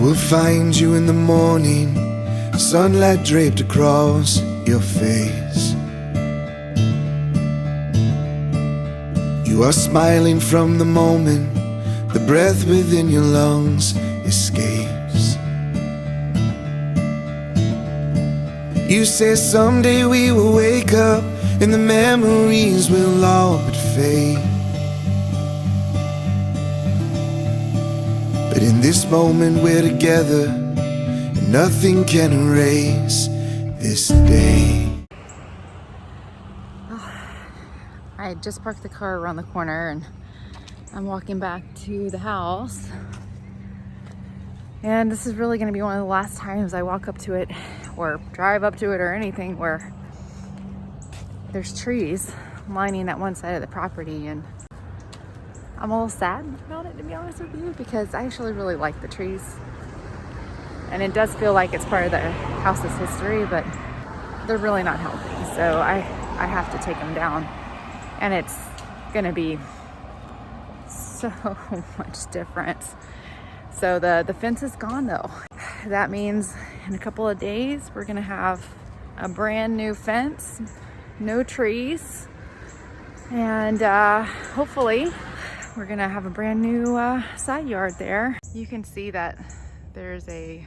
will find you in the morning, sunlight draped across your face. You are smiling from the moment the breath within your lungs escapes. You say someday we will wake up and the memories will all but fade. But in this moment we're together, and nothing can erase this day. I just parked the car around the corner and I'm walking back to the house. And this is really going to be one of the last times I walk up to it or drive up to it or anything where there's trees lining that one side of the property. And I'm a little sad about it, to be honest with you, because I actually really like the trees. And it does feel like it's part of the house's history, but they're really not healthy. So I have to take them down. And it's gonna be so much different. So the fence is gone though. That means in a couple of days, we're gonna have a brand new fence, no trees, and hopefully we're gonna have a brand new side yard there. You can see that there's a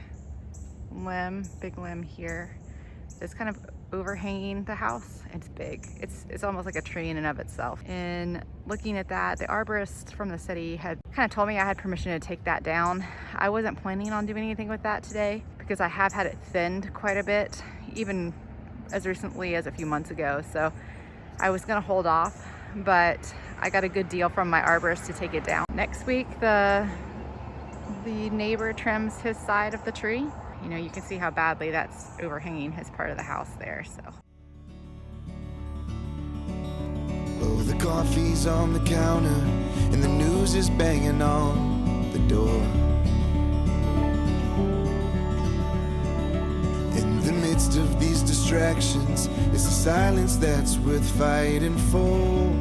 limb, big limb here. It's kind of overhanging the house. It's big. It's almost like a tree in and of itself. And looking at that, the arborist from the city had kind of told me I had permission to take that down. I wasn't planning on doing anything with that today because I have had it thinned quite a bit, even as recently as a few months ago. So I was gonna hold off, but I got a good deal from my arborist to take it down. Next week, the neighbor trims his side of the tree. You know, you can see how badly that's overhanging his part of the house there, so. Oh, the coffee's on the counter and the news is banging on the door. In the midst of these distractions, it's the silence that's worth fighting for.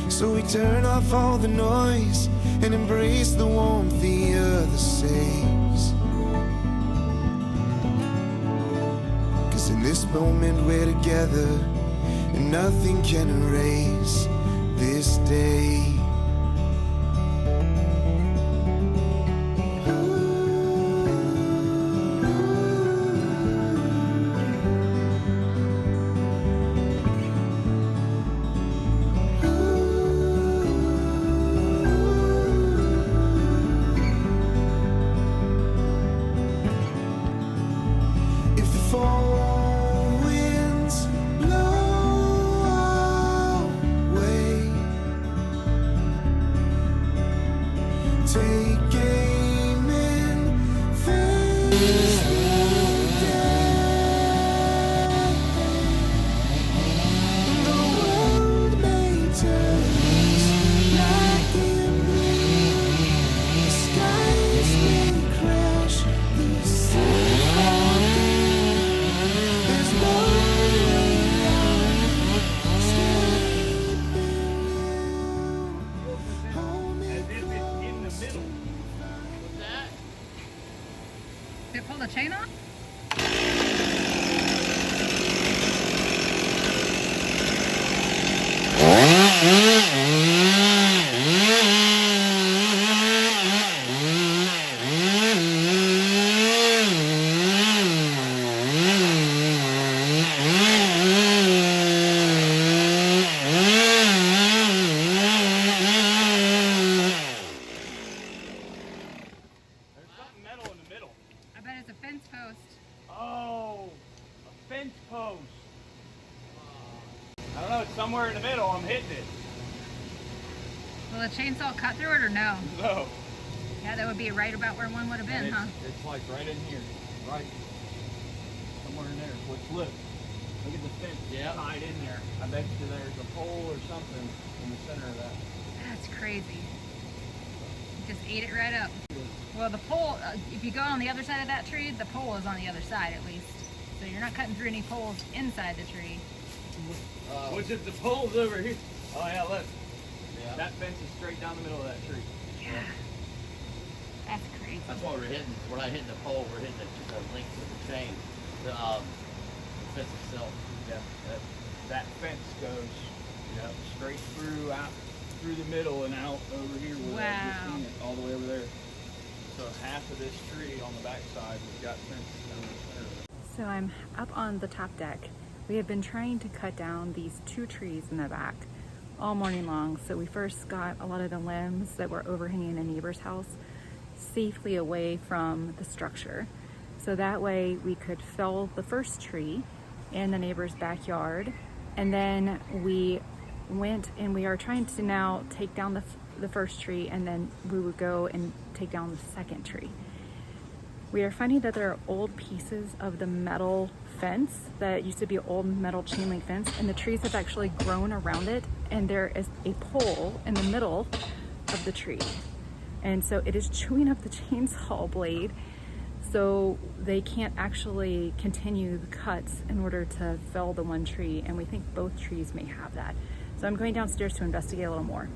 So we turn off all the noise and embrace the warmth the other saves. 'Cause in this moment we're together, and nothing can erase this day. Did it pull the chain off? I bet it's a fence post. Oh, a fence post. I don't know, it's somewhere in the middle. I'm hitting it. Will the chainsaw cut through it or no? No. Yeah, that would be right about where one would have been, huh? It's like right in here. Right. Somewhere in there. Let's look. Look at the fence. Yeah. Tied in there. I bet you there's a pole or something in the center of that. That's crazy. You just ate it right up. Well, the pole, if you go on the other side of that tree, the pole is on the other side at least. So you're not cutting through any poles inside the tree. Which is the pole's over here. Oh yeah, look. Yeah. That fence is straight down the middle of that tree. Yeah. That's crazy. That's why we're not hitting the pole, we're hitting the link to the chain, the fence itself. Yeah, that fence goes, straight through out through the middle and out over here where I just seen it, all the way over there. So half of this tree on the back side has got fence down the center of it. So I'm up on the top deck. We have been trying to cut down these 2 trees in the back all morning long. So we first got a lot of the limbs that were overhanging a neighbor's house safely away from the structure. So that way we could fell the first tree in the neighbor's backyard. And then we went and we are trying to now take down the first tree, and then we would go and take down the second tree. We are finding that there are old pieces of the metal fence that used to be an old metal chain link fence, and the trees have actually grown around it, and there is a pole in the middle of the tree. And so it is chewing up the chainsaw blade, so they can't actually continue the cuts in order to fell the one tree, and we think both trees may have that. So I'm going downstairs to investigate a little more.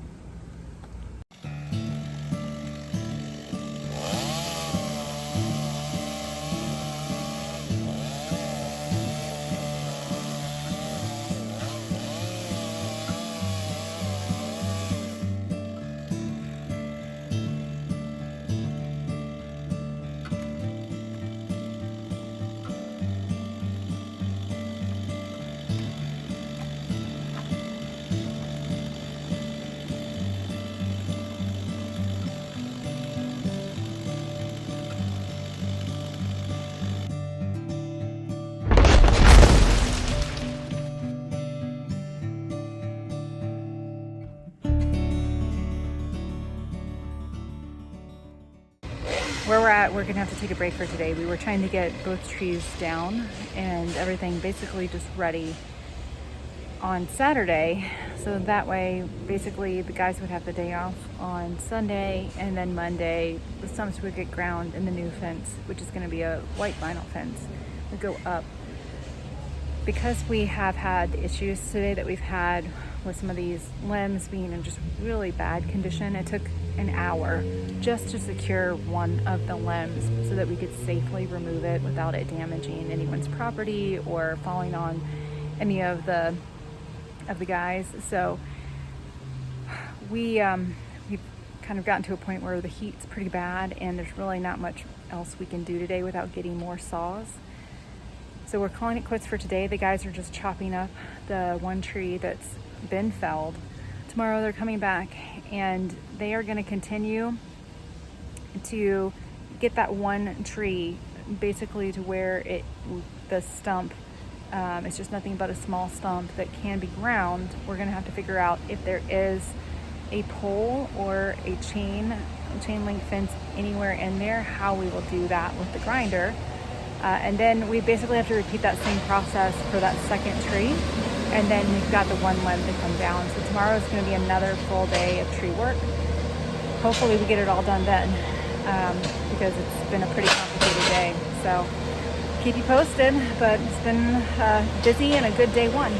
Where we're at, we're gonna have to take a break for today. We were trying to get both trees down and everything basically just ready on Saturday. So that way, basically the guys would have the day off on Sunday, and then Monday, the stumps would get ground and the new fence, which is gonna be a white vinyl fence, would go up. Because we have had the issues today that we've had with some of these limbs being in just really bad condition, it took an hour just to secure one of the limbs so that we could safely remove it without it damaging anyone's property or falling on any of the guys. So we've kind of gotten to a point where the heat's pretty bad and there's really not much else we can do today without getting more saws. So we're calling it quits for today. The guys are just chopping up the one tree that's been felled. Tomorrow they're coming back and they are going to continue to get that one tree basically to where the stump it's just nothing but a small stump that can be ground. We're going to have to figure out if there is a pole or a chain link fence anywhere in there, how we will do that with the grinder. And then we basically have to repeat that same process for that second tree. And then we've got the one limb to come down. So tomorrow is going to be another full day of tree work. Hopefully we get it all done then, because it's been a pretty complicated day. So keep you posted, but it's been busy and a good day one.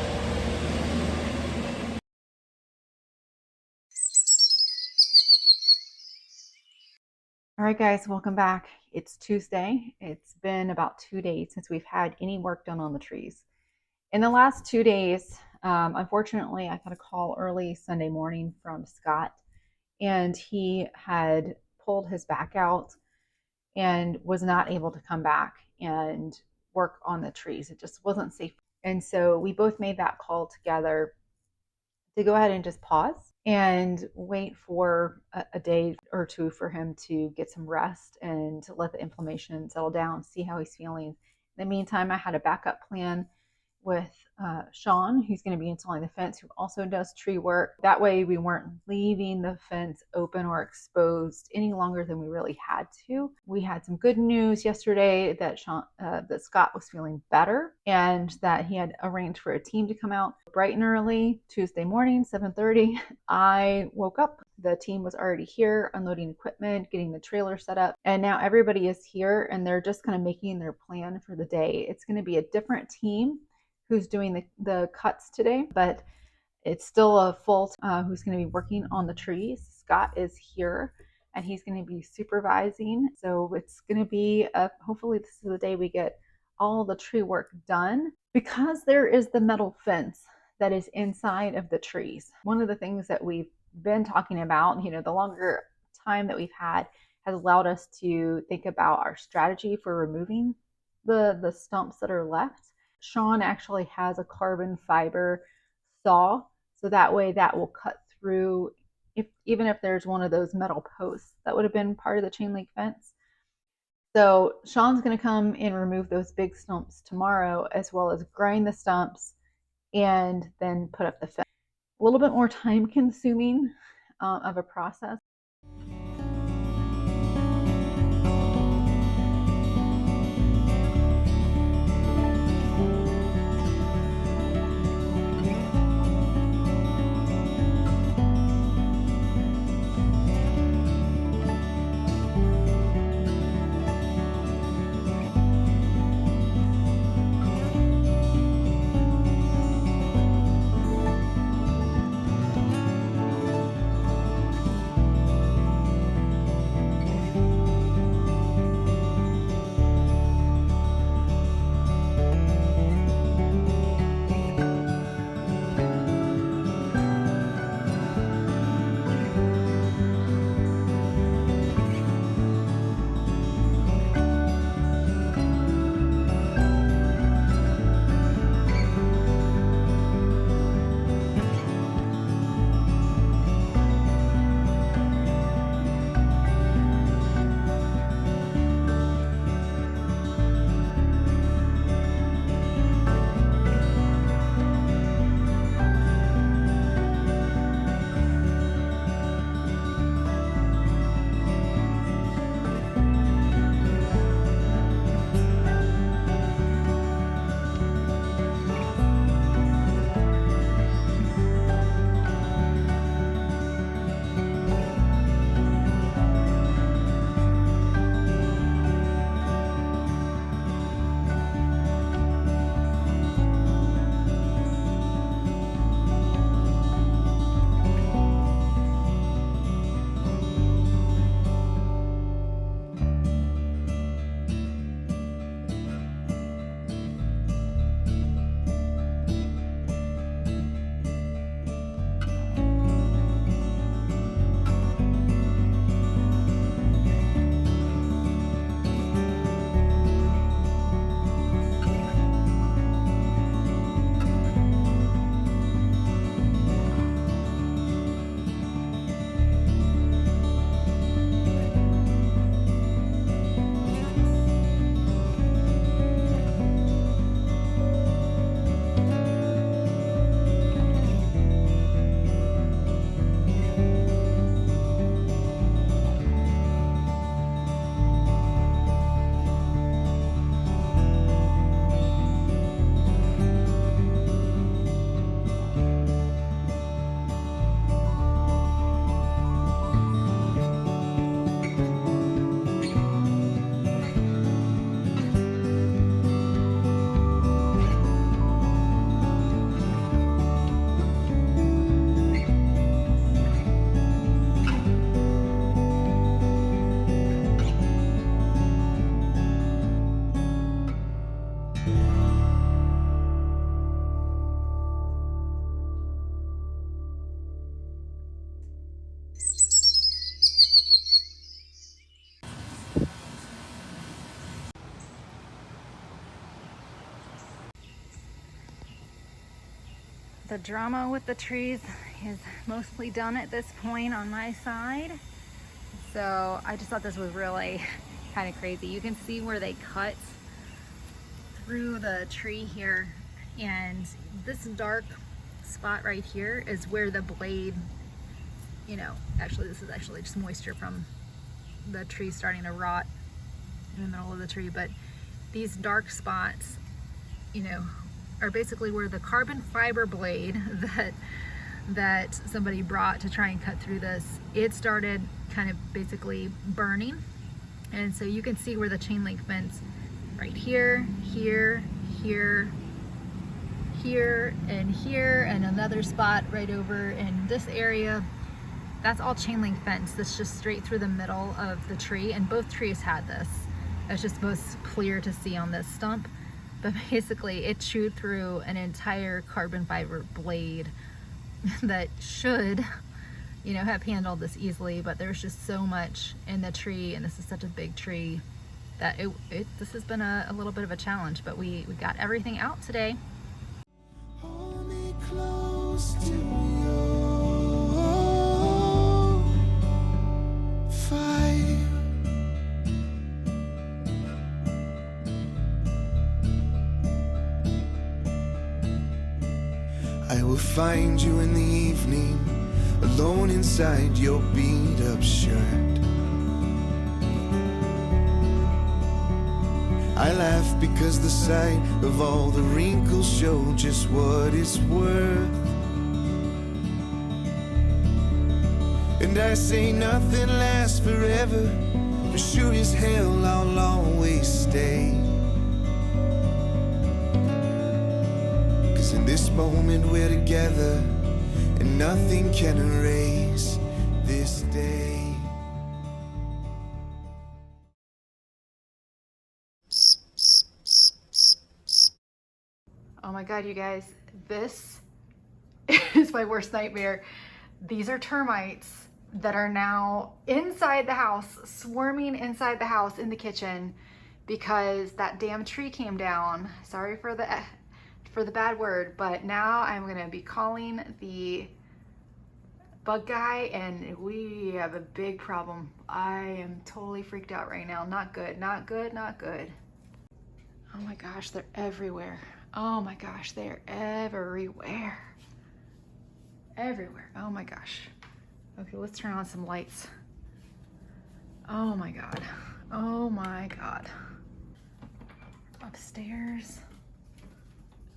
All right, guys, welcome back. It's Tuesday. It's been about 2 days since we've had any work done on the trees. In the last 2 days, unfortunately, I got a call early Sunday morning from Scott, and he had pulled his back out and was not able to come back and work on the trees. It just wasn't safe. And so we both made that call together to go ahead and just pause and wait for a day or two for him to get some rest and to let the inflammation settle down, see how he's feeling. In the meantime, I had a backup plan with Sean, who's going to be installing the fence, who also does tree work. That way we weren't leaving the fence open or exposed any longer than we really had to. We had some good news yesterday that that Scott was feeling better and that he had arranged for a team to come out bright and early Tuesday morning, 7:30. I woke up. The team was already here, unloading equipment, getting the trailer set up, and now everybody is here and they're just kind of making their plan for the day. It's going to be a different team who's doing the cuts today, but it's still a full who's going to be working on the trees. Scott is here and he's going to be supervising. So it's going to be hopefully this is the day we get all the tree work done, because there is the metal fence that is inside of the trees. One of the things that we've been talking about, the longer time that we've had has allowed us to think about our strategy for removing the stumps that are left. Sean actually has a carbon fiber saw, so that way that will cut through even if there's one of those metal posts that would have been part of the chain link fence. So Sean's going to come and remove those big stumps tomorrow, as well as grind the stumps and then put up the fence. A little bit more time consuming of a process. The drama with the trees is mostly done at this point on my side. So I just thought this was really kind of crazy. You can see where they cut through the tree here, and this dark spot right here is where the blade, actually this is actually just moisture from the tree starting to rot in the middle of the tree, but these dark spots, are basically where the carbon fiber blade that somebody brought to try and cut through this, it started kind of basically burning. And so you can see where the chain link fence right here, here, here, here, and here, and another spot right over in this area. that's all chain link fence that's just straight through the middle of the tree, and both trees had this. It's just most clear to see on this stump, but basically it chewed through an entire carbon fiber blade that should, you know, have handled this easily, but there's just so much in the tree, and this is such a big tree that this has been a little bit of a challenge, but we got everything out today. Hold me close to your fire. I will find you in the evening, alone inside your beat up shirt. I laugh because the sight of all the wrinkles show just what it's worth. And I say nothing lasts forever, but sure as hell I'll always stay. 'Cause in this moment we're together, and nothing can erase this day. Oh my God, you guys, this is my worst nightmare. These are termites that are now inside the house, swarming inside the house in the kitchen because that damn tree came down. Sorry for the bad word, but now I'm gonna be calling the bug guy and we have a big problem. I am totally freaked out right now. Not good, not good, not good. Oh my gosh, they're everywhere. Oh my gosh, they're everywhere. Everywhere. Oh my gosh. Okay, let's turn on some lights. Oh my God. Oh my God. Upstairs.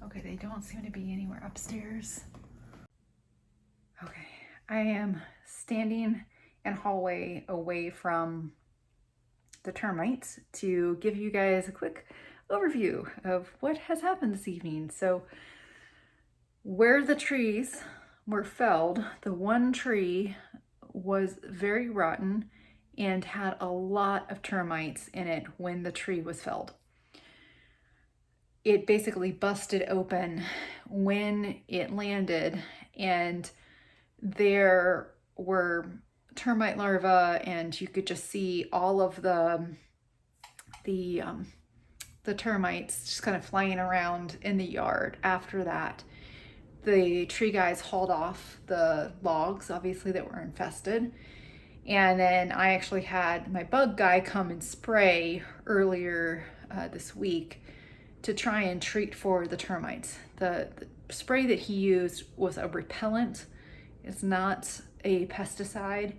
Okay, they don't seem to be anywhere upstairs. Okay, I am standing in hallway away from the termites to give you guys a quick overview of what has happened this evening. So where the trees were felled, the one tree was very rotten and had a lot of termites in it when the tree was felled. It basically busted open when it landed, and there were termite larvae, and you could just see all of the termites just kind of flying around in the yard. After that, the tree guys hauled off the logs, obviously, that were infested. And then I actually had my bug guy come and spray earlier this week to try and treat for the termites. The spray that he used was a repellent. It's not a pesticide.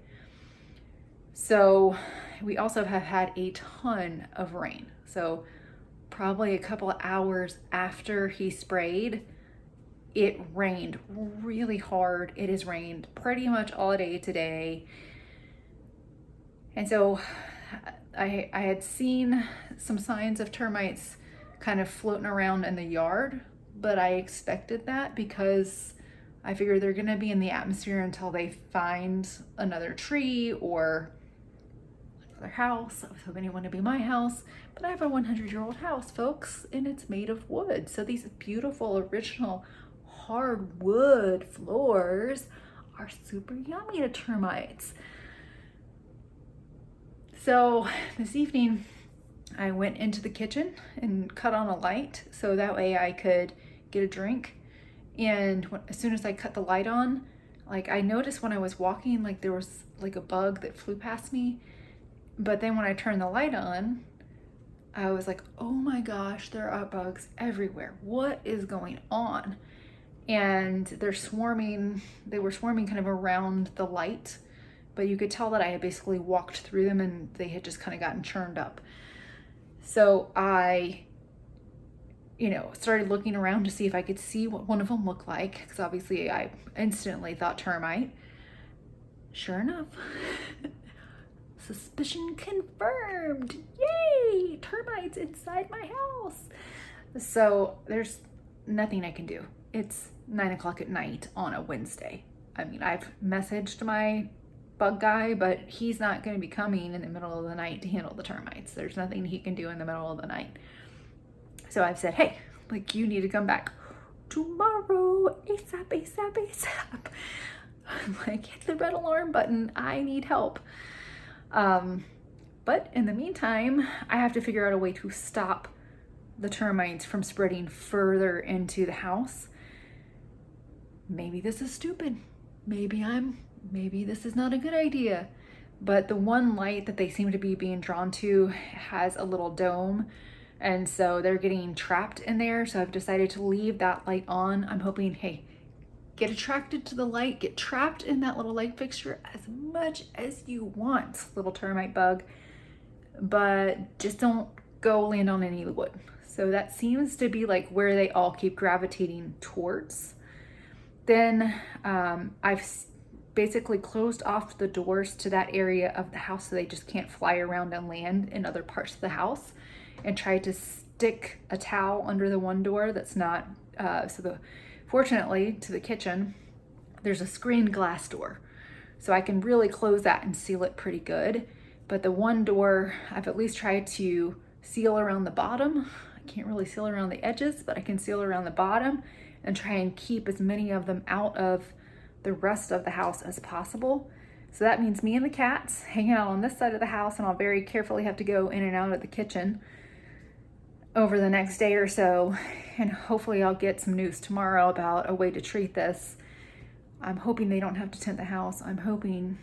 So we also have had a ton of rain. So probably a couple of hours after he sprayed, it rained really hard. It has rained pretty much all day today. And so I had seen some signs of termites kind of floating around in the yard, but I expected that because I figured they're gonna be in the atmosphere until they find another tree or another house. I was hoping it wouldn't be my house, but I have a 100-year-old house, folks, and it's made of wood. So these beautiful original hardwood floors are super yummy to termites. So this evening I went into the kitchen and cut on a light so that way I could get a drink. And as soon as I cut the light on, like I noticed when I was walking, like there was like a bug that flew past me. But then when I turned the light on, I was like, oh my gosh, there are bugs everywhere. What is going on? And they're swarming, they were swarming kind of around the light, but you could tell that I had basically walked through them and they had just kind of gotten churned up. So I, started looking around to see if I could see what one of them looked like, because obviously I instantly thought termite. Sure enough, suspicion confirmed. Yay! Termites inside my house. So there's nothing I can do. It's 9 o'clock at night on a Wednesday. I mean, I've messaged my bug guy, but he's not going to be coming in the middle of the night to handle the termites. There's nothing he can do in the middle of the night. So I've said, hey, like, you need to come back tomorrow, ASAP, ASAP, ASAP. I'm like, hit the red alarm button. I need help. But in the meantime, I have to figure out a way to stop the termites from spreading further into the house. Maybe this is stupid. Maybe this is not a good idea. But the one light that they seem to be being drawn to has a little dome, and so they're getting trapped in there. So I've decided to leave that light on. I'm hoping, hey, get attracted to the light, get trapped in that little light fixture as much as you want, little termite bug, but just don't go land on any wood. So that seems to be like where they all keep gravitating towards. Then I've basically closed off the doors to that area of the house so they just can't fly around and land in other parts of the house, and tried to stick a towel under the one door that's not, fortunately to the kitchen, there's a screened glass door. So I can really close that and seal it pretty good. But the one door, I've at least tried to seal around the bottom. I can't really seal around the edges, but I can seal around the bottom and try and keep as many of them out of the rest of the house as possible. So that means me and the cats hanging out on this side of the house, and I'll very carefully have to go in and out of the kitchen over the next day or so, and hopefully I'll get some news tomorrow about a way to treat this. I'm hoping they don't have to tent the house. I'm hoping,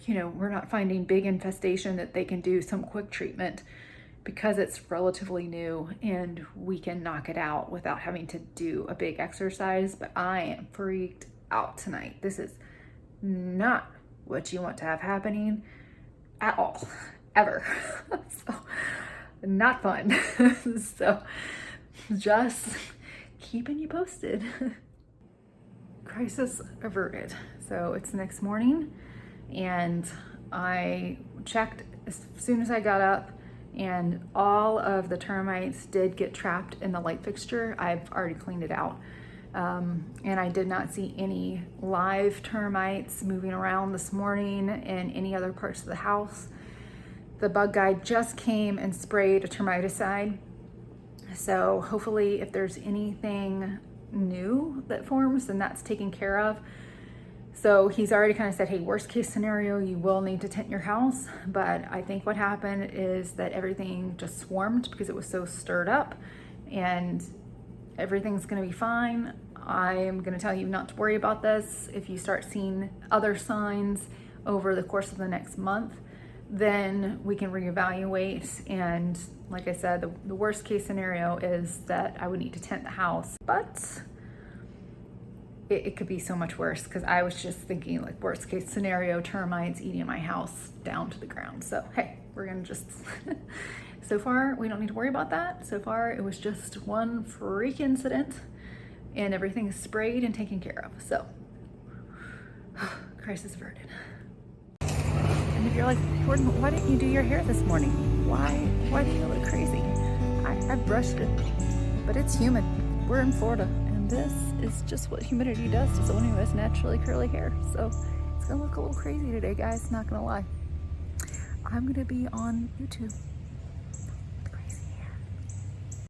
we're not finding big infestation, that they can do some quick treatment, because it's relatively new and we can knock it out without having to do a big exercise. But I am freaked out tonight. This is not what you want to have happening at all, ever. So not fun. So just keeping you posted. Crisis averted. So it's next morning, and I checked as soon as I got up, and all of the termites did get trapped in the light fixture. I've already cleaned it out. And I did not see any live termites moving around this morning in any other parts of the house. The bug guy just came and sprayed a termiticide. So hopefully if there's anything new that forms, then that's taken care of. So he's already kind of said, hey, worst case scenario, you will need to tent your house. But I think what happened is that everything just swarmed because it was so stirred up, and everything's gonna be fine. I am gonna tell you not to worry about this. If you start seeing other signs over the course of the next month, then we can reevaluate. And like I said, the worst case scenario is that I would need to tent the house, but it could be so much worse, because I was just thinking like worst case scenario, termites eating my house down to the ground. So hey, we're gonna just so far we don't need to worry about that. So far it was just one freak incident, and everything is sprayed and taken care of. So crisis averted. And if you're like, Jordan, why didn't you do your hair this morning? Why do you look crazy? I brushed it, but it's humid. We're in Florida, and this is just what humidity does to someone who has naturally curly hair. So it's gonna look a little crazy today, guys, not gonna lie. I'm gonna be on YouTube.